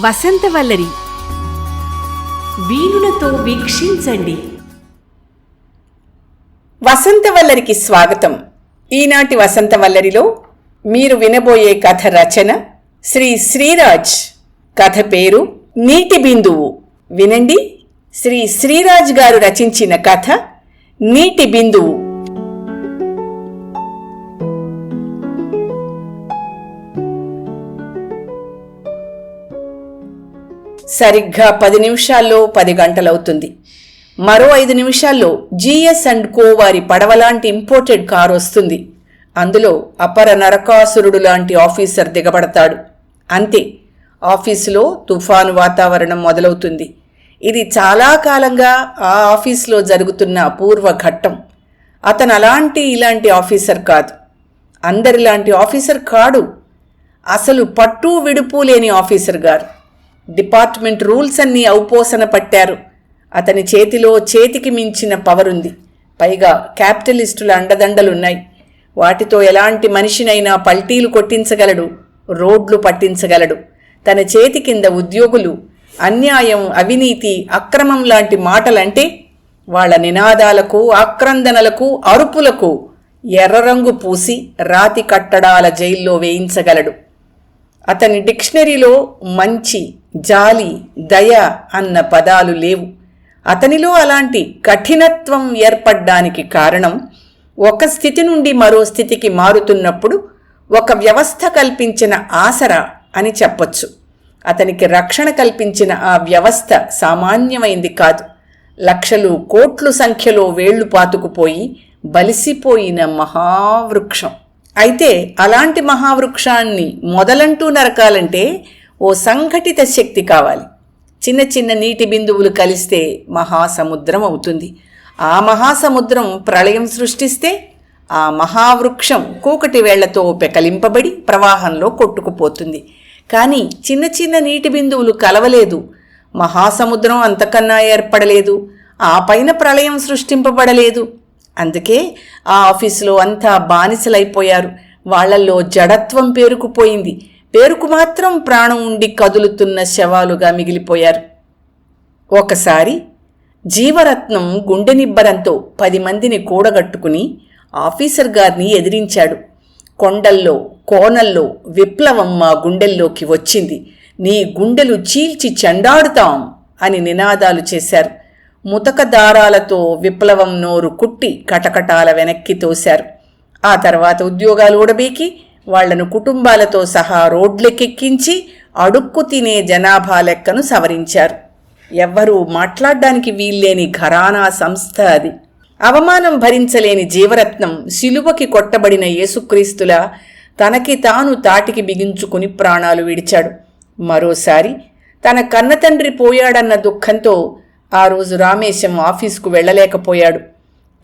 వసంతవల్లరి వీణులతో వీక్షించండి. వసంతవల్లరికి స్వాగతం. ఈనాటి వసంతవల్లరిలో మీరు వినబోయే కథ రచన శ్రీ శ్రీరాజ్. కథ పేరు నీటి బిందువు. వినండి. శ్రీ శ్రీరాజ్ గారు రచించిన కథ నీటి బిందువు. సరిగ్గా 10 నిమిషాల్లో 10 గంటలవుతుంది. మరో 5 నిమిషాల్లో GS&Co వారి పడవలాంటి ఇంపోర్టెడ్ కారు వస్తుంది. అందులో అపర నరకాసురుడు లాంటి ఆఫీసర్ దిగబడతాడు. అంతే, ఆఫీసులో తుఫాను వాతావరణం మొదలవుతుంది. ఇది చాలా కాలంగా ఆ ఆఫీసులో జరుగుతున్న అపూర్వ ఘట్టం. అతను ఇలాంటి ఆఫీసర్ కాదు. అందరిలాంటి ఆఫీసర్ కాడు. అసలు పట్టు విడుపు లేని ఆఫీసర్ గారు. డిపార్ట్మెంట్ రూల్స్ అన్నీ ఔపోసన పట్టారు. అతని చేతిలో చేతికి మించిన పవర్ ఉంది. పైగా క్యాపిటలిస్టుల అండదండలున్నాయి. వాటితో ఎలాంటి మనిషినైనా పల్టీలు కొట్టించగలడు, రోడ్లు పట్టించగలడు. తన చేతి కింద ఉద్యోగులు అన్యాయం, అవినీతి, అక్రమం లాంటి మాటలంటే వాళ్ల నినాదాలకు, ఆక్రందనలకు, అరుపులకు ఎర్రరంగు పూసి రాతి కట్టడాల జైల్లో వేయించగలడు. అతని డిక్షనరీలో మంచి, జాలి, దయ అన్న పదాలు లేవు. అతనిలో అలాంటి కఠినత్వం ఏర్పడ్డానికి కారణం ఒక స్థితి నుండి మరో స్థితికి మారుతున్నప్పుడు ఒక వ్యవస్థ కల్పించిన ఆసరా అని చెప్పొచ్చు. అతనికి రక్షణ కల్పించిన ఆ వ్యవస్థ సామాన్యమైంది కాదు. లక్షలు, కోట్లు సంఖ్యలో వేళ్లు పాతుకుపోయి బలిసిపోయిన మహావృక్షం. అయితే అలాంటి మహావృక్షాన్ని మొదలంటూ నరకాలంటే ఓ సంఘటిత శక్తి కావాలి. చిన్న చిన్న నీటి బిందువులు కలిస్తే మహాసముద్రం అవుతుంది. ఆ మహాసముద్రం ప్రళయం సృష్టిస్తే ఆ మహావృక్షం కూకటి వేళ్లతో పెకలింపబడి ప్రవాహంలో కొట్టుకుపోతుంది. కానీ చిన్న చిన్న నీటి బిందువులు కలవలేదు. మహాసముద్రం అంతకన్నా ఏర్పడలేదు. ఆ పైన ప్రళయం సృష్టింపబడలేదు. అందుకే ఆ ఆఫీసులో అంతా బానిసలైపోయారు. వాళ్లల్లో జడత్వం పేరుకుపోయింది. పేరుకు మాత్రం ప్రాణం ఉండి కదులుతున్న శవాలుగా మిగిలిపోయారు. ఒకసారి జీవరత్నం గుండె నిబ్బరంతో 10 మందిని కూడగట్టుకుని ఆఫీసర్ గారిని ఎదిరించాడు. కొండల్లో, కోనల్లో విప్లవం మా గుండెల్లోకి వచ్చింది. నీ గుండెలు చీల్చి చెండాడుతాం అని నినాదాలు చేశారు. ముతక దారాలతో విప్లవం నోరు కుట్టి కటకటాల వెనక్కి తోశారు. ఆ తర్వాత ఉద్యోగాలు ఊడబీకి వాళ్లను కుటుంబాలతో సహా రోడ్లెక్కించి అడుక్కు తినే జనాభా లెక్కను సవరించారు. ఎవ్వరూ మాట్లాడ్డానికి వీల్లేని ఘరానా సంస్థ అది. అవమానం భరించలేని జీవరత్నం శిలువకి కొట్టబడిన యేసుక్రీస్తులా తనకి తాను తాటికి బిగించుకుని ప్రాణాలు విడిచాడు. మరోసారి తన కన్నతండ్రి పోయాడన్న దుఃఖంతో ఆ రోజు రామేశం ఆఫీసుకు వెళ్లలేకపోయాడు.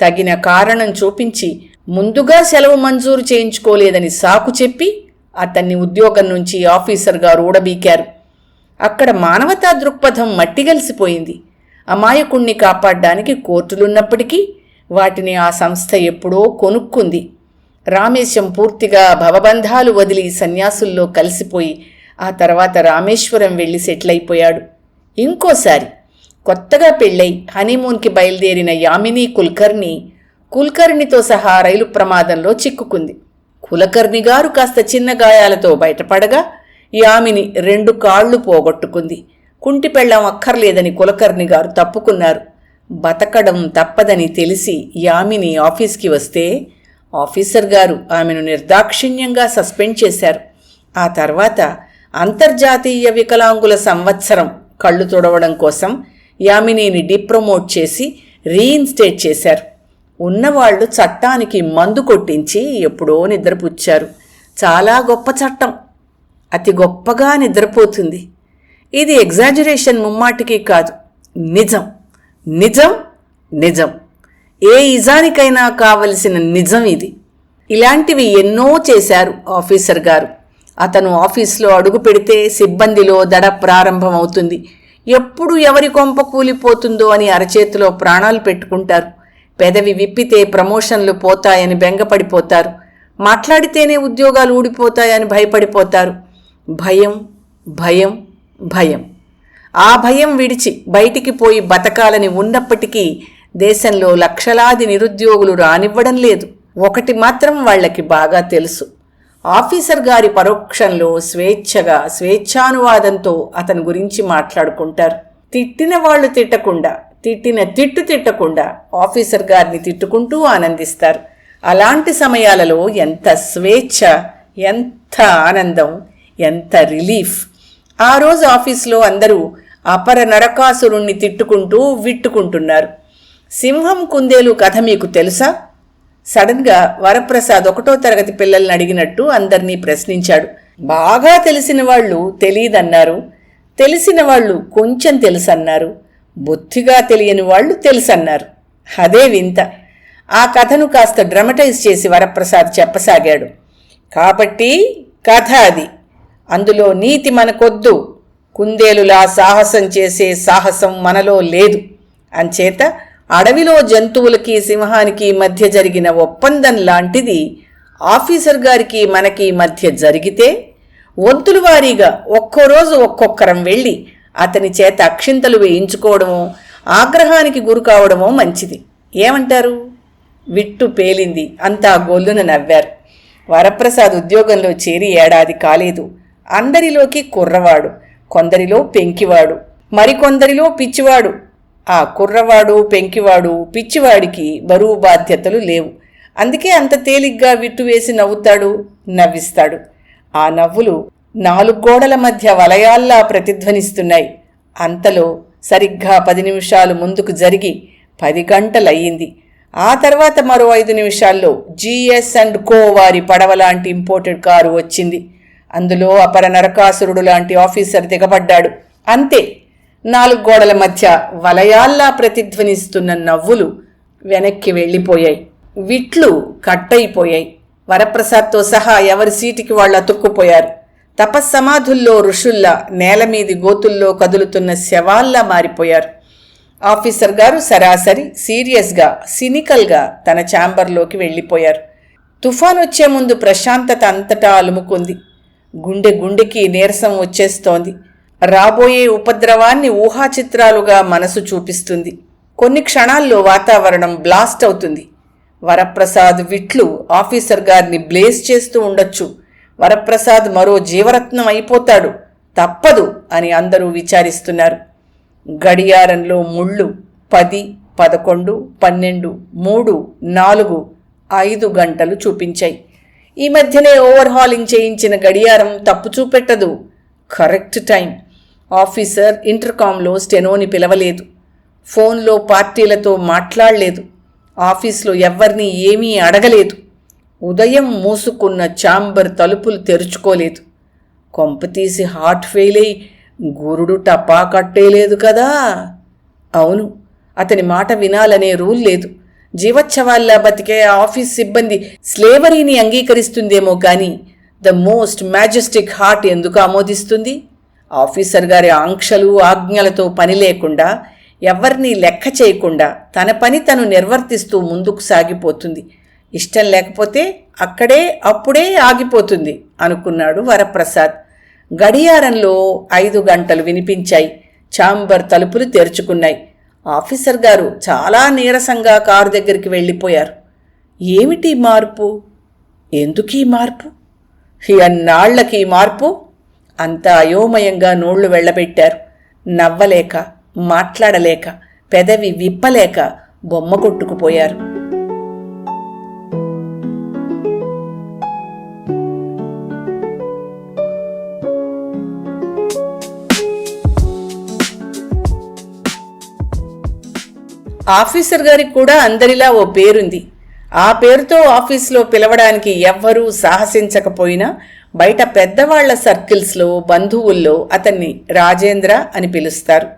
తగిన కారణం చూపించి ముందుగా సెలవు మంజూరు చేయించుకోలేదని సాకు చెప్పి అతన్ని ఉద్యోగం నుంచి ఆఫీసర్ గారు ఊడబీకారు. అక్కడ మానవతా దృక్పథం మట్టిగలిసిపోయింది. అమాయకుణ్ణి కాపాడ్డానికి కోర్టులున్నప్పటికీ వాటిని ఆ సంస్థ ఎప్పుడో కొనుక్కుంది. రామేశం పూర్తిగా భవబంధాలు వదిలి సన్యాసుల్లో కలిసిపోయి ఆ తర్వాత రామేశ్వరం వెళ్లి సెటిల్ అయిపోయాడు. ఇంకోసారి కొత్తగా పెళ్ళై హనీమూన్కి బయలుదేరిన యామిని కుల్కర్ణితో సహా రైలు ప్రమాదంలో చిక్కుకుంది. కులకర్ణి గారు కాస్త చిన్న గాయాలతో బయటపడగా యామిని 2 కాళ్లు పోగొట్టుకుంది. కుంటి పెళ్ళం అక్కర్లేదని కులకర్ణి గారు తప్పుకున్నారు. బతకడం తప్పదని తెలిసి యామిని ఆఫీస్కి వస్తే ఆఫీసర్ గారు ఆమెను నిర్దాక్షిణ్యంగా సస్పెండ్ చేశారు. ఆ తర్వాత అంతర్జాతీయ వికలాంగుల సంవత్సరం కళ్ళు తుడవడం కోసం యామినిని డిప్రమోట్ చేసి రీఇన్స్టేట్ చేశారు. ఉన్నవాళ్లు చట్టానికి మందు కొట్టించి ఎప్పుడో నిద్రపుచ్చారు. చాలా గొప్ప చట్టం. అతి గొప్పగా నిద్రపోతుంది. ఇది ఎగ్జాజరేషన్ ముమ్మాటికి కాదు. నిజం నిజం నిజం. ఏ ఇజానికైనా కావలసిన నిజం ఇది. ఇలాంటివి ఎన్నో చేశారు ఆఫీసర్ గారు. అతను ఆఫీసులో అడుగు పెడితే సిబ్బందిలో దడ ప్రారంభమవుతుంది. ఎప్పుడు ఎవరి కొంప కూలిపోతుందో అని అరచేతిలో ప్రాణాలు పెట్టుకుంటారు. పెదవి విప్పితే ప్రమోషన్లు పోతాయని బెంగపడిపోతారు. మాట్లాడితేనే ఉద్యోగాలు ఊడిపోతాయని భయపడిపోతారు. భయం భయం భయం. ఆ భయం విడిచి బయటికి పోయి బతకాలని ఉన్నప్పటికీ దేశంలో లక్షలాది నిరుద్యోగులు రానివ్వడం లేదు. ఒకటి మాత్రం వాళ్లకి బాగా తెలుసు. ఆఫీసర్ గారి పరోక్షంలో స్వేచ్ఛగా స్వేచ్ఛానువాదంతో అతని గురించి మాట్లాడుకుంటారు. తిట్టిన వాళ్ళు తిట్టకుండా, తిట్టిన తిట్టకుండా ఆఫీసర్ గారిని తిట్టుకుంటూ ఆనందిస్తారు. అలాంటి సమయాలలో ఎంత స్వేచ్ఛ, ఎంత ఆనందం, ఎంత రిలీఫ్. ఆ రోజు ఆఫీసులో అందరూ అపర నరకాసురుణ్ణి తిట్టుకుంటూ విట్టుకుంటున్నారు. సింహం కుందేలు కథ మీకు తెలుసా? సడన్గా వరప్రసాద్ 1వ తరగతి పిల్లల్ని అడిగినట్టు అందర్నీ ప్రశ్నించాడు. బాగా తెలిసిన వాళ్ళు తెలీదన్నారు, తెలిసిన వాళ్ళు కొంచెం తెలుసన్నారు, బొత్తిగా తెలియని వాళ్ళు తెలుసన్నారు. అదే వింత. ఆ కథను కాస్త డ్రమటైజ్ చేసి వరప్రసాద్ చెప్పసాగాడు. కాబట్టి కథ అది. అందులో నీతి మనకొద్దు. కుందేలులా సాహసం చేసే సాహసం మనలో లేదు. అంచేత అడవిలో జంతువులకి సింహానికి మధ్య జరిగిన ఒప్పందం లాంటిది ఆఫీసర్ గారికి మనకి మధ్య జరిగితే వంతుల వారీగా ఒక్కో రోజు ఒక్కొక్కరం వెళ్ళి అతని చేత అక్షింతలు వేయించుకోవడమో ఆగ్రహానికి గురి కావడమో మంచిది. ఏమంటారు? విట్టు పేలింది. అంతా గొల్లున నవ్వారు. వరప్రసాద్ ఉద్యోగంలో చేరి ఏడాది కాలేదు. అందరిలోకి కుర్రవాడు, కొందరిలో పెంకివాడు, మరికొందరిలో పిచ్చివాడు. ఆ కుర్రవాడు, పెంకివాడు, పిచ్చివాడికి బరువు బాధ్యతలు లేవు. అందుకే అంత తేలిగ్గా విట్టు వేసి నవ్వుతాడు, నవ్విస్తాడు. ఆ నవ్వులు 4 గోడల మధ్య వలయాల్లా ప్రతిధ్వనిస్తున్నాయి. అంతలో సరిగ్గా 10 నిమిషాలు ముందుకు జరిగి 10 గంటలయ్యింది. ఆ తర్వాత మరో 5 నిమిషాల్లో GS&Co వారి పడవలాంటి ఇంపోర్టెడ్ కారు వచ్చింది. అందులో అపర నరకాసురుడు లాంటి ఆఫీసర్ దిగబడ్డాడు. అంతే, 4 గోడల మధ్య వలయాల్లా ప్రతిధ్వనిస్తున్న నవ్వులు వెనక్కి వెళ్ళిపోయాయి. విట్లు కట్టయిపోయాయి. వరప్రసాద్తో సహా ఎవరి సీటికి వాళ్ళు అతుక్కుపోయారు. తపస్సమాధుల్లో ఋషుల్లా నేలమీది గోతుల్లో కదులుతున్న శవాల్లా మారిపోయారు. ఆఫీసర్ గారు సరాసరి సీరియస్గా, సినికల్గా తన ఛాంబర్లోకి వెళ్ళిపోయారు. తుఫాన్ వచ్చే ముందు ప్రశాంతత అంతటా అలుముకుంది. గుండెకి నీరసం వచ్చేస్తోంది. రాబోయే ఉపద్రవాన్ని ఊహాచిత్రాలుగా మనసు చూపిస్తుంది. కొన్ని క్షణాల్లో వాతావరణం బ్లాస్ట్ అవుతుంది. వరప్రసాద్ విట్లు ఆఫీసర్ గారిని బ్లేస్ చేస్తూ ఉండొచ్చు. వరప్రసాద్ మరో జీవరత్నం అయిపోతాడు, తప్పదు అని అందరూ విచారిస్తున్నారు. గడియారంలో ముళ్ళు 10, 11, 12, 3, 4, 5 గంటలు చూపించాయి. ఈ మధ్యనే ఓవర్హాలింగ్ చేయించిన గడియారం తప్పు చూపెట్టదు. Correct time. ఆఫీసర్ ఇంటర్కామ్లో స్టెనోని పిలవలేదు. ఫోన్లో పార్టీలతో మాట్లాడలేదు. ఆఫీస్లో ఎవ్వరినీ ఏమీ అడగలేదు. ఉదయం మూసుకున్న ఛాంబర్ తలుపులు తెరుచుకోలేదు. కొంపతీసి హార్ట్ ఫెయిల్ అయి గురుడు టపా కట్టేలేదు కదా? అవును, అతని మాట వినాలనే రూల్ లేదు. జీవోత్సవాల్లా బతికే ఆఫీస్ సిబ్బంది స్లేవరీని అంగీకరిస్తుందేమో కానీ ద మోస్ట్ మ్యాజెస్టిక్ హార్ట్ ఎందుకు ఆమోదిస్తుంది? ఆఫీసర్ గారి ఆంక్షలు, ఆజ్ఞలతో పని లేకుండా, ఎవరినీ లెక్క చేయకుండా తన పని తను నిర్వర్తిస్తూ ముందుకు సాగిపోతుంది. ఇష్టం లేకపోతే అక్కడే అప్పుడే ఆగిపోతుంది అనుకున్నాడు వరప్రసాద్. గడియారంలో 5 గంటలు వినిపించాయి. ఛాంబర్ తలుపులు తెరుచుకున్నాయి. ఆఫీసర్ గారు చాలా నీరసంగా కారు దగ్గరికి వెళ్ళిపోయారు. ఏమిటి మార్పు? ఎందుకీ మార్పు? ఎన్నాళ్లకీ మార్పు? అంతా అయోమయంగా నోళ్లు వెళ్లబెట్టారు. నవ్వలేక, మాట్లాడలేక, పెదవి విప్పలేక బొమ్మ కొట్టుకుపోయారు. ఆఫీసర్ గారికి కూడా అందరిలా ఓ పేరుంది. ఆ పేరుతో ఆఫీసులో పిలవడానికి ఎవ్వరూ సాహసించకపోయినా బయట పెద్దవాళ్ల సర్కిల్స్లో, బంధువుల్లో అతన్ని రాజేంద్ర అని పిలుస్తారు.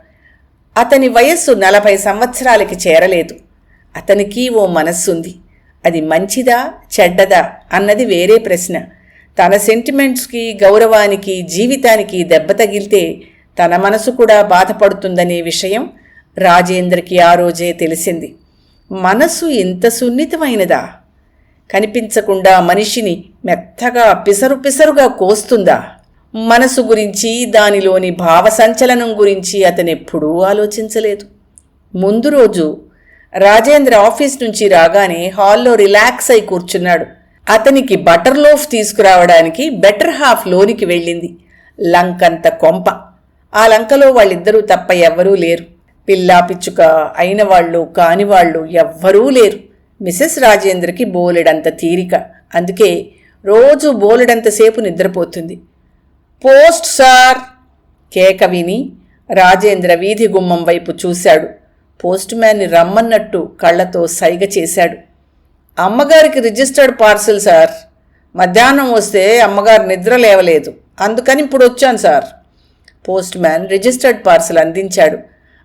అతని వయస్సు 40 సంవత్సరాలకి చేరలేదు. అతనికి ఓ మనస్సుంది. అది మంచిదా చెడ్డదా అన్నది వేరే ప్రశ్న. తన సెంటిమెంట్స్కి, గౌరవానికి, జీవితానికి దెబ్బ తగిలితే తన మనసు కూడా బాధపడుతుందనే విషయం రాజేంద్రకి ఆ రోజే తెలిసింది. మనసు ఇంత సున్నితమైనదా? కనిపించకుండా మనిషిని మెత్తగా పిసరుగా కోస్తుందా? మనసు గురించి, దానిలోని భావసంచలనం గురించి అతనెప్పుడూ ఆలోచించలేదు. ముందు రోజు రాజేంద్ర ఆఫీస్ నుంచి రాగానే హాల్లో రిలాక్స్ అయి కూర్చున్నాడు. అతనికి బటర్ లోఫ్ తీసుకురావడానికి బెటర్ హాఫ్ లోనికి వెళ్ళింది. లంకంత కొంప. ఆ లంకలో వాళ్ళిద్దరూ తప్ప ఎవ్వరూ లేరు. పిల్లా పిచ్చుక అయిన వాళ్ళు కానివాళ్లు ఎవ్వరూ లేరు. మిసెస్ రాజేంద్రకి బోలెడంత తీరిక. అందుకే రోజు బోలెడంతసేపు నిద్రపోతుంది. పోస్ట్ సార్ కేక విని రాజేంద్ర వీధి గుమ్మం వైపు చూశాడు. పోస్ట్ మ్యాన్ని రమ్మన్నట్టు కళ్లతో సైగ చేశాడు. అమ్మగారికి రిజిస్టర్డ్ పార్సిల్ సార్. మధ్యాహ్నం వస్తే అమ్మగారు నిద్ర లేవలేదు, అందుకని ఇప్పుడు వచ్చాను sir. Post man registered parcel అందించాడు.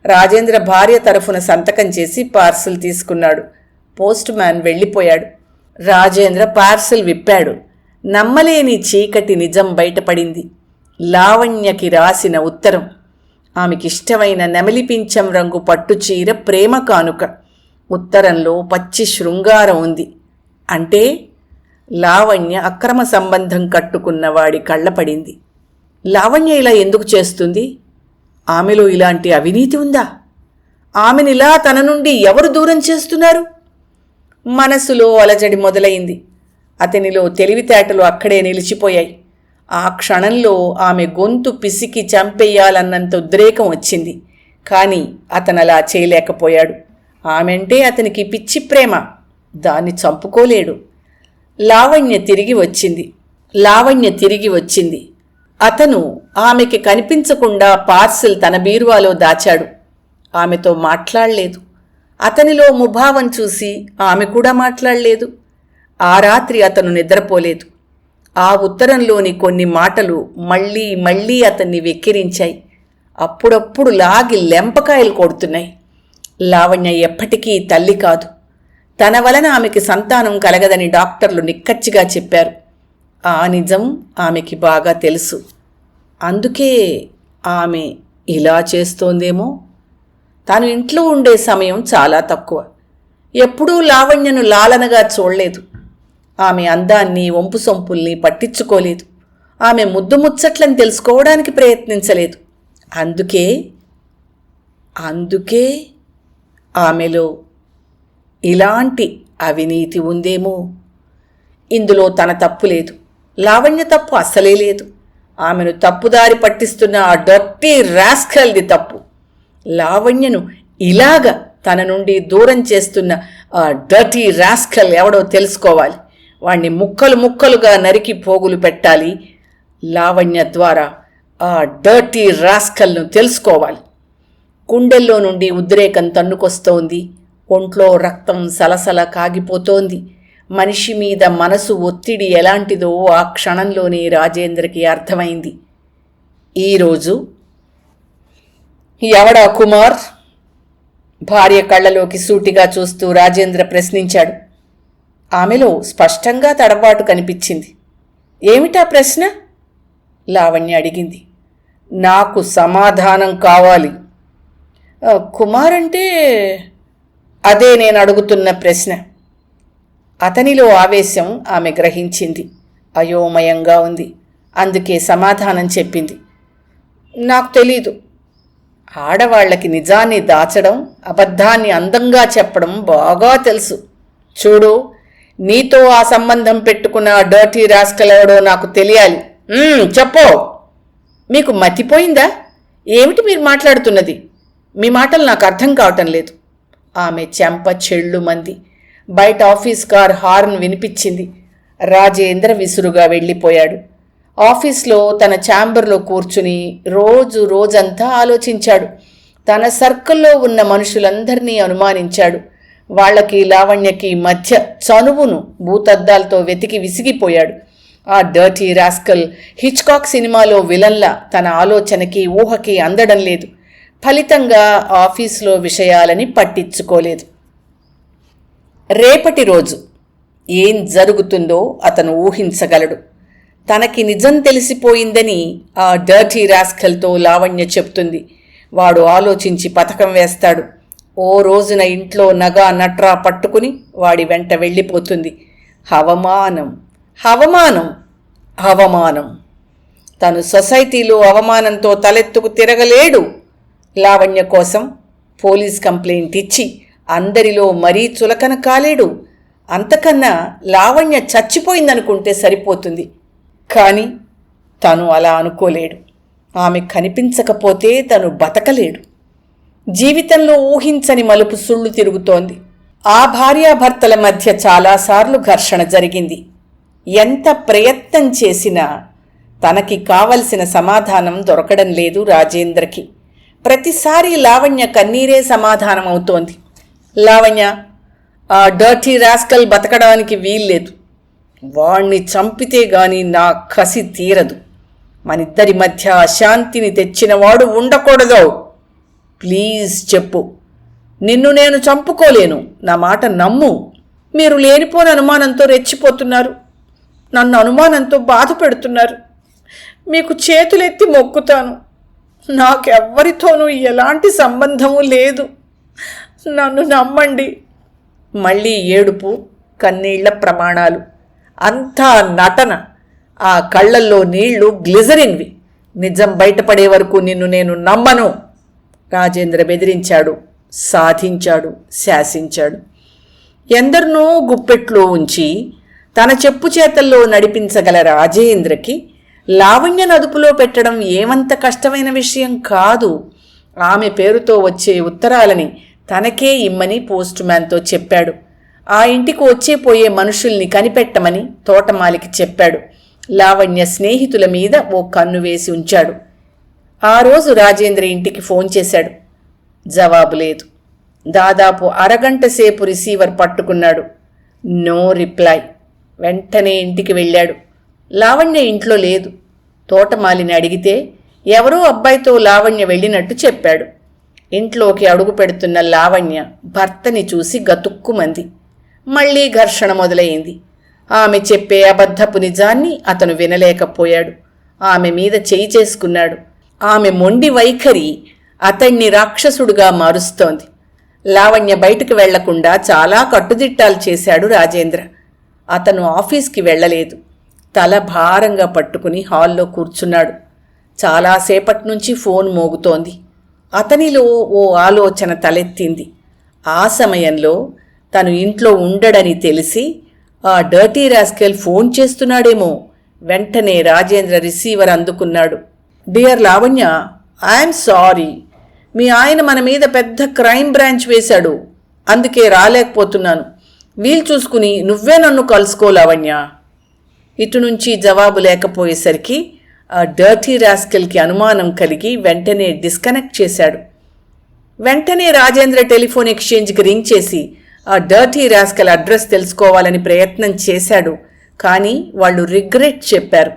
రాజేంద్ర భార్య తరఫున సంతకం చేసి పార్సిల్ తీసుకున్నాడు. పోస్ట్ మ్యాన్ వెళ్ళిపోయాడు. రాజేంద్ర పార్సిల్ విప్పాడు. నమ్మలేని చీకటి నిజం బయటపడింది. లావణ్యకి రాసిన ఉత్తరం. ఆమెకిష్టమైన నెమలిపించం రంగు పట్టుచీర ప్రేమ కానుక. ఉత్తరంలో పచ్చి శృంగారం ఉంది. అంటే లావణ్య అక్రమ సంబంధం కట్టుకున్నవాడి కళ్ళపడింది. లావణ్య ఇలా ఎందుకు చేస్తుంది? ఆమెలో ఇలాంటి అవినీతి ఉందా? ఆమెనిలా తన నుండి ఎవరు దూరం చేస్తున్నారు? మనసులో అలజడి మొదలైంది. అతనిలో తెలివితేటలు అక్కడే నిలిచిపోయాయి. ఆ క్షణంలో ఆమె గొంతు పిసికి చంపేయాలన్నంత ఉద్రేకం వచ్చింది. కానీ అతనలా చేయలేకపోయాడు. ఆమెంటే అతనికి పిచ్చి ప్రేమ. దాన్ని చంపుకోలేడు. లావణ్య తిరిగి వచ్చింది. అతను ఆమెకి కనిపించకుండా పార్సిల్ తన బీరువాలో దాచాడు. ఆమెతో మాట్లాడలేదు. అతనిలో ముభావం చూసి ఆమె కూడా మాట్లాడలేదు. ఆ రాత్రి అతను నిద్రపోలేదు. ఆ ఉత్తరంలోని కొన్ని మాటలు మళ్ళీ మళ్ళీ అతన్ని వెక్కిరించాయి. అప్పుడప్పుడు లాగి లెంపకాయలు కొడుతున్నాయి. లావణ్య ఎప్పటికీ తల్లి కాదు. తన వలన ఆమెకి సంతానం కలగదని డాక్టర్లు నిక్కచ్చిగా చెప్పారు. ఆ నిజం ఆమెకి బాగా తెలుసు. అందుకే ఆమె ఇలా చేస్తోందేమో. తాను ఇంట్లో ఉండే సమయం చాలా తక్కువ. ఎప్పుడూ లావణ్యను లాలనగా చూడలేదు. ఆమె అందాన్ని, వంపు సొంపుల్ని పట్టించుకోలేదు. ఆమె ముద్దు ముచ్చట్లను తెలుసుకోవడానికి ప్రయత్నించలేదు. అందుకే ఆమెలో ఇలాంటి అవినీతి ఉందేమో. ఇందులో తన తప్పు లేదు. లావణ్య తప్పు అస్సలే లేదు. ఆమెను తప్పుదారి పట్టిస్తున్న ఆ డర్టీ రాస్కల్ది తప్పు. లావణ్యను ఇలాగ తన నుండి దూరం చేస్తున్న ఆ డర్టీ రాస్కల్ ఎవడో తెలుసుకోవాలి. వాణ్ణి ముక్కలు ముక్కలుగా నరికి పోగులు పెట్టాలి. లావణ్య ద్వారా ఆ డర్టీ రాస్కల్ను తెలుసుకోవాలి. గుండెల్లో నుండి ఉద్రేకం తన్నుకొస్తోంది. ఒంట్లో రక్తం సలసల కాగిపోతోంది. మనిషి మీద మనసు ఒత్తిడి ఎలాంటిదో ఆ క్షణంలోనే రాజేంద్రకి అర్థమైంది. ఈరోజు ఎవడా కుమార్? భార్య కళ్ళలోకి సూటిగా చూస్తూ రాజేంద్ర ప్రశ్నించాడు. ఆమెలో స్పష్టంగా తడబాటు కనిపించింది. ఏమిటా ప్రశ్న? లావణ్య అడిగింది. నాకు సమాధానం కావాలి. కుమార్ అంటే? అదే నేను అడుగుతున్న ప్రశ్న. అతనిలో ఆవేశం ఆమె గ్రహించింది. అయోమయంగా ఉంది. అందుకే సమాధానం చెప్పింది. నాకు తెలీదు. ఆడవాళ్లకి నిజాన్ని దాచడం, అబద్ధాన్ని అందంగా చెప్పడం బాగా తెలుసు. చూడు, నీతో ఆ సంబంధం పెట్టుకున్న డర్టీ రాస్కల్ ఎవడో నాకు తెలియాలి. చెప్పు. మీకు మతిపోయిందా? ఏమిటి మీరు మాట్లాడుతున్నది? మీ మాటలు నాకు అర్థం కావటం లేదు. ఆమె చెంప చెళ్ళుమంది. బయట ఆఫీస్ కార్ హార్న్ వినిపించింది. రాజేంద్ర విసురుగా వెళ్ళిపోయాడు. ఆఫీస్లో తన ఛాంబర్లో కూర్చుని రోజంతా ఆలోచించాడు. తన సర్కిల్లో ఉన్న మనుషులందరినీ అనుమానించాడు. వాళ్లకి లావణ్యకి మధ్య చనువును భూతద్దాలతో వెతికి విసిగిపోయాడు. ఆ డర్టీ రాస్కల్ హిచ్కాక్ సినిమాలో విలన్లా తన ఆలోచనకి ఊహకి అందడం లేదు. ఫలితంగా ఆఫీసులో విషయాలని పట్టించుకోలేదు. రేపటి రోజు ఏం జరుగుతుందో అతను ఊహించగలడు. తనకి నిజం తెలిసిపోయిందని ఆ డర్టీ రాస్కల్తో లావణ్య చెప్తుంది. వాడు ఆలోచించి పథకం వేస్తాడు. ఓ రోజున ఇంట్లో నగా నట్రా పట్టుకుని వాడి వెంట వెళ్ళిపోతుంది. అవమానం, అవమానం, అవమానం. తను సొసైటీలో అవమానంతో తలెత్తుకు తిరగలేడు. లావణ్య కోసం పోలీస్ కంప్లైంట్ ఇచ్చి అందరిలో మరీ చులకన కాలేడు. అంతకన్నా లావణ్య చచ్చిపోయిందనుకుంటే సరిపోతుంది. కానీ తను అలా అనుకోలేడు. ఆమె కనిపించకపోతే తను బతకలేడు. జీవితంలో ఊహించని మలుపు సుళ్ళు తిరుగుతోంది. ఆ భార్యాభర్తల మధ్య చాలాసార్లు ఘర్షణ జరిగింది. ఎంత ప్రయత్నం చేసినా తనకి కావలసిన సమాధానం దొరకడం లేదు రాజేంద్రకి. ప్రతిసారి లావణ్య కన్నీరే సమాధానం అవుతోంది. లావణ్య, ఆ డర్టీ రాస్కల్ బతకడానికి వీల్లేదు. వాణ్ణి చంపితే గాని నా కసి తీరదు. మనిద్దరి మధ్య అశాంతిని తెచ్చినవాడు ఉండకూడదు. ప్లీజ్ చెప్పు. నిన్ను నేను చంపుకోలేను. నా మాట నమ్ము. మీరు లేనిపోని అనుమానంతో రెచ్చిపోతున్నారు. నన్ను అనుమానంతో బాధ పెడుతున్నారు. మీకు చేతులెత్తి మొక్కుతాను. నాకెవ్వరితోనూ ఎలాంటి సంబంధము లేదు. నన్ను నమ్మండి. మళ్ళీ ఏడుపు, కన్నీళ్ల ప్రమాణాలు. అంతా నటన. ఆ కళ్లల్లో నీళ్లు గ్లిజరిన్వి. నిజం బయటపడే వరకు నిన్ను నేను నమ్మను. రాజేంద్ర బెదిరించాడు, సాధించాడు, శాసించాడు. ఎందరినో గుప్పెట్లో ఉంచి తన చెప్పు చేతల్లో నడిపించగల రాజేంద్రకి లావణ్యను అదుపులో పెట్టడం ఏమంత కష్టమైన విషయం కాదు. ఆమె పేరుతో వచ్చే ఉత్తరాలని తనకే ఇమ్మని పోస్ట్ మ్యాన్తో చెప్పాడు. ఆ ఇంటికి వచ్చే పోయే మనుషుల్ని కనిపెట్టమని తోటమాలికి చెప్పాడు. లావణ్య స్నేహితుల మీద ఓ కన్ను వేసి ఉంచాడు. ఆ రోజు రాజేంద్ర ఇంటికి ఫోన్ చేశాడు. జవాబు లేదు. దాదాపు అరగంట సేపు రిసీవర్ పట్టుకున్నాడు. No reply. వెంటనే ఇంటికి వెళ్ళాడు. లావణ్య ఇంట్లో లేదు. తోటమాలిని అడిగితే ఎవరో అబ్బాయితో లావణ్య వెళ్ళినట్టు చెప్పాడు. ఇంట్లోకి అడుగు పెడుతున్న లావణ్య భర్తని చూసి గతుక్కుమంది. మళ్లీ ఘర్షణ మొదలైంది. ఆమె చెప్పే అబద్ధపు నిజాన్ని అతను వినలేకపోయాడు. ఆమె మీద చేయి చేసుకున్నాడు. ఆమె మొండి వైఖరి అతణ్ణి రాక్షసుడుగా మారుస్తోంది. లావణ్య బయటకు వెళ్లకుండా చాలా కట్టుదిట్టాలు చేశాడు రాజేంద్ర. అతను ఆఫీస్కి వెళ్ళలేదు. తల భారంగా పట్టుకుని హాల్లో కూర్చున్నాడు. చాలాసేపటి నుంచి ఫోన్ మోగుతోంది. అతనిలో ఓ ఆలోచన తలెత్తింది. ఆ సమయంలో తను ఇంట్లో ఉండడని తెలిసి ఆ డర్టీ రాస్కెల్ ఫోన్ చేస్తున్నాడేమో. వెంటనే రాజేంద్ర రిసీవర్ అందుకున్నాడు. Dear Lavanya, I'm sorry. మీ ఆయన మన మీద పెద్ద క్రైమ్ బ్రాంచ్ వేశాడు. అందుకే రాలేకపోతున్నాను. వీలు చూసుకుని నువ్వే నన్ను కలుసుకో లావణ్య. ఇటు నుంచి జవాబు లేకపోయేసరికి ఆ డర్టీ రాస్కెల్కి అనుమానం కలిగి వెంటనే డిస్కనెక్ట్ చేశాడు. వెంటనే రాజేంద్ర టెలిఫోన్ ఎక్స్చేంజ్కి రింగ్ చేసి ఆ డర్టీ రాస్కెల్ అడ్రస్ తెలుసుకోవాలని ప్రయత్నం చేశాడు. కానీ వాళ్ళు రిగ్రెట్ చెప్పారు.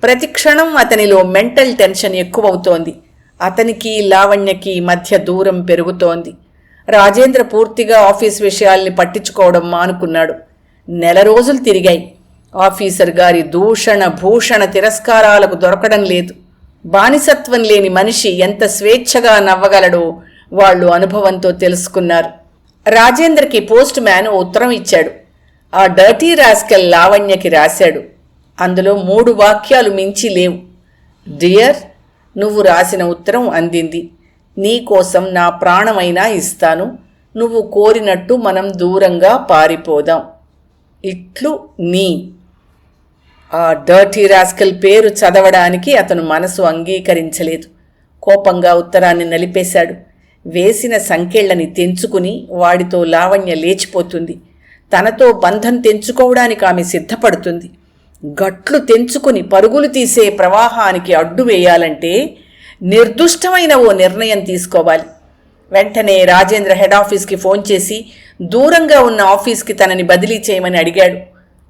ప్రతి క్షణం అతనిలో మెంటల్ టెన్షన్ ఎక్కువవుతోంది. అతనికి లావణ్యకి మధ్య దూరం పెరుగుతోంది. రాజేంద్ర పూర్తిగా ఆఫీస్ విషయాల్ని పట్టించుకోవడం మానుకున్నాడు. నెల రోజులు తిరిగాయి. ఆఫీసర్ గారి దూషణ భూషణ తిరస్కారాలకు దొరకడం లేదు. బానిసత్వం లేని మనిషి ఎంత స్వేచ్ఛగా నవ్వగలడో వాళ్ళు అనుభవంతో తెలుసుకున్నారు. రాజేంద్రకి పోస్ట్ మ్యాన్ ఉత్తరం ఇచ్చాడు. ఆ డర్టీ రాస్కెల్ లావణ్యకి రాశాడు. అందులో 3 వాక్యాలు మించి లేవు. డియర్, నువ్వు రాసిన ఉత్తరం అందింది. నీకోసం నా ప్రాణమైనా ఇస్తాను. నువ్వు కోరినట్టు మనం దూరంగా పారిపోదాం. ఇట్లు నీ. ఆ డర్టీ రాస్కెల్ పేరు చదవడానికి అతను మనసు అంగీకరించలేదు. కోపంగా ఉత్తరాన్ని నలిపేశాడు. వేసిన సంకెళ్లని తెంచుకుని వాడితో లావణ్య లేచిపోతుంది. తనతో బంధం తెంచుకోవడానికి ఆమె సిద్ధపడుతుంది. గట్లు తెంచుకుని పరుగులు తీసే ప్రవాహానికి అడ్డు వేయాలంటే నిర్దుష్టమైన ఓ నిర్ణయం తీసుకోవాలి. వెంటనే రాజేంద్ర హెడ్ ఆఫీస్కి ఫోన్ చేసి దూరంగా ఉన్న ఆఫీస్కి తనని బదిలీ చేయమని అడిగాడు.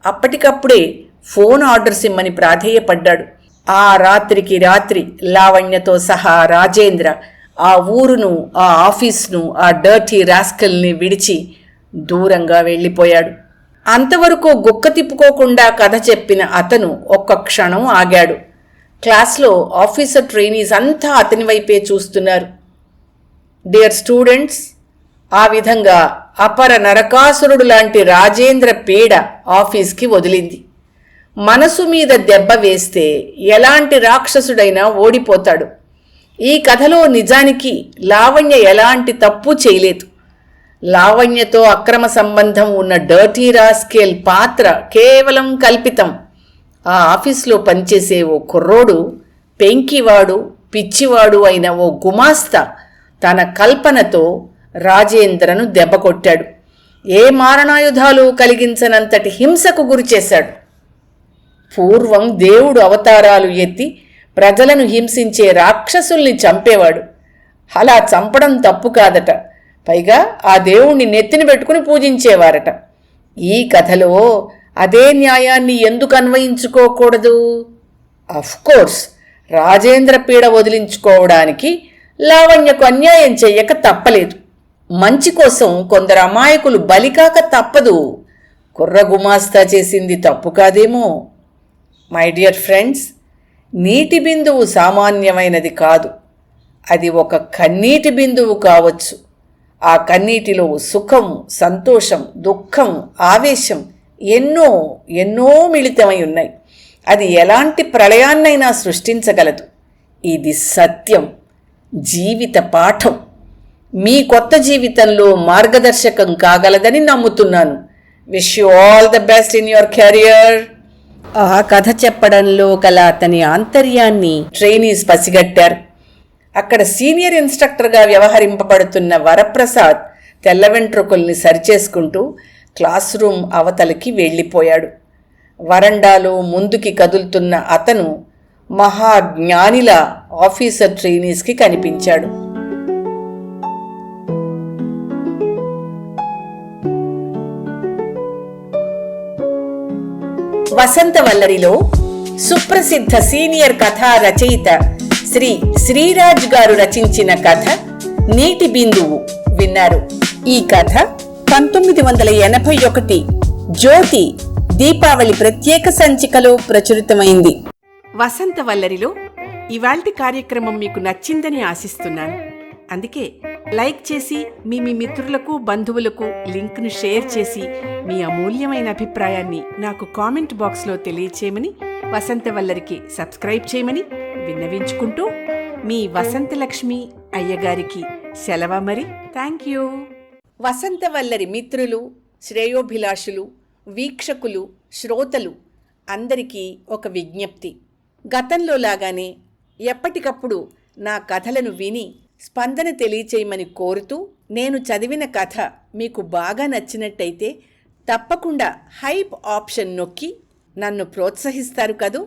అప్పటికప్పుడే ఫోన్ ఆర్డర్స్ ఇమ్మని ప్రాధేయపడ్డాడు. ఆ రాత్రికి రాత్రి లావణ్యతో సహా రాజేంద్ర ఆ ఊరును, ఆ ఆఫీస్ను, ఆ డర్టీ రాస్కల్ని విడిచి దూరంగా వెళ్ళిపోయాడు. అంతవరకు గుక్క తిప్పుకోకుండా కథ చెప్పిన అతను ఒక్క క్షణం ఆగాడు. క్లాస్లో ఆఫీసర్ ట్రైనీస్ అంతా అతని వైపే చూస్తున్నారు. డియర్ స్టూడెంట్స్, ఆ విధంగా అపర నరకాసురుడు లాంటి రాజేంద్ర పీడ ఆఫీస్కి వదిలింది. మనసు మీద దెబ్బ వేస్తే ఎలాంటి రాక్షసుడైనా ఓడిపోతాడు. ఈ కథలో నిజానికి లావణ్య ఎలాంటి తప్పు చేయలేదు. లావణ్యతో అక్రమ సంబంధం ఉన్న డర్టీ రాస్కేల్ పాత్ర కేవలం కల్పితం. ఆ ఆఫీస్లో పనిచేసే ఓ కుర్రోడు, పెంకివాడు, పిచ్చివాడు అయిన ఓ గుమాస్తా తన కల్పనతో రాజేంద్రను దెబ్బకొట్టాడు. ఏ మారణాయుధాలు కలిగించనంతటి హింసకు గురిచేశాడు. పూర్వం దేవుడు అవతారాలు ఎత్తి ప్రజలను హింసించే రాక్షసుల్ని చంపేవాడు. అలా చంపడం తప్పు కాదట. పైగా ఆ దేవుణ్ణి నెత్తిన పెట్టుకుని పూజించేవారట. ఈ కథలో అదే న్యాయాన్ని ఎందుకు అన్వయించుకోకూడదు? అఫ్కోర్స్ రాజేంద్ర పీడ వదిలించుకోవడానికి లావణ్యకు అన్యాయం చెయ్యక తప్పలేదు. మంచి కోసం కొందరు అమాయకులు బలికాక తప్పదు. కుర్ర గుమాస్తా చేసింది తప్పు కాదేమో. మై డియర్ ఫ్రెండ్స్, నీటి బిందువు సామాన్యమైనది కాదు. అది ఒక కన్నీటి బిందువు కావచ్చు. ఆ కన్నీటిలో సుఖం, సంతోషం, దుఃఖం, ఆవేశం ఎన్నో ఎన్నో మిళితమై ఉన్నాయి. అది ఎలాంటి ప్రళయాన్నైనా సృష్టించగలదు. ఇది సత్యం, జీవిత పాఠం. మీ కొత్త జీవితంలో మార్గదర్శకం కాగలదని నమ్ముతున్నాను. Wish you all the best in your career. ఆ కథ చెప్పడంలో గల అతని ఆంతర్యాన్ని ట్రైనీస్ పసిగట్టారు. అక్కడ సీనియర్ ఇన్స్ట్రక్టర్గా వ్యవహరింపబడుతున్న వరప్రసాద్ తెల్ల వెంట్రుకల్ని సరిచేసుకుంటూ క్లాస్ రూమ్ అవతలికి వెళ్ళిపోయాడు. వరండాలో ముందుకి కదులుతున్న అతను మహాజ్ఞానిలా ఆఫీసర్ ట్రైనీస్కి కనిపించాడు. వసంతవల్లరిలో సుప్రసిద్ధ సీనియర్ కథా రచయిత శ్రీ శ్రీరాజ్ గారు రచించిన కథ నీటి బిందువు విన్నారు. ఈ కథ 1981 జ్యోతి దీపావళి ప్రత్యేక సంచికలో ప్రచురితమైంది. వసంతవల్లరిలో ఇవాల్టి కార్యక్రమం మీకు నచ్చిందని ఆశిస్తున్నాను. అందుకే లైక్ చేసి మీ మిత్రులకు, బంధువులకు లింక్ను షేర్ చేసి మీ అమూల్యమైన అభిప్రాయాన్ని నాకు కామెంట్ బాక్స్లో తెలియచేయమని, వసంతవల్లరికి సబ్స్క్రైబ్ చేయమని విన్నవించుకుంటూ మీ వసంతలక్ష్మి అయ్యగారికి సెలవు. మరి థ్యాంక్ యూ. వసంతవల్లరి మిత్రులు, శ్రేయోభిలాషులు, వీక్షకులు, శ్రోతలు అందరికీ ఒక విజ్ఞప్తి. గతంలో లాగానే ఎప్పటికప్పుడు నా కథలను విని స్పందన తెలియచేయమని కోరుతూ, నేను చదివిన కథ మీకు బాగా నచ్చినట్టయితే తప్పకుండా హైప్ ఆప్షన్ నొక్కి నన్ను ప్రోత్సహిస్తారు కదూ.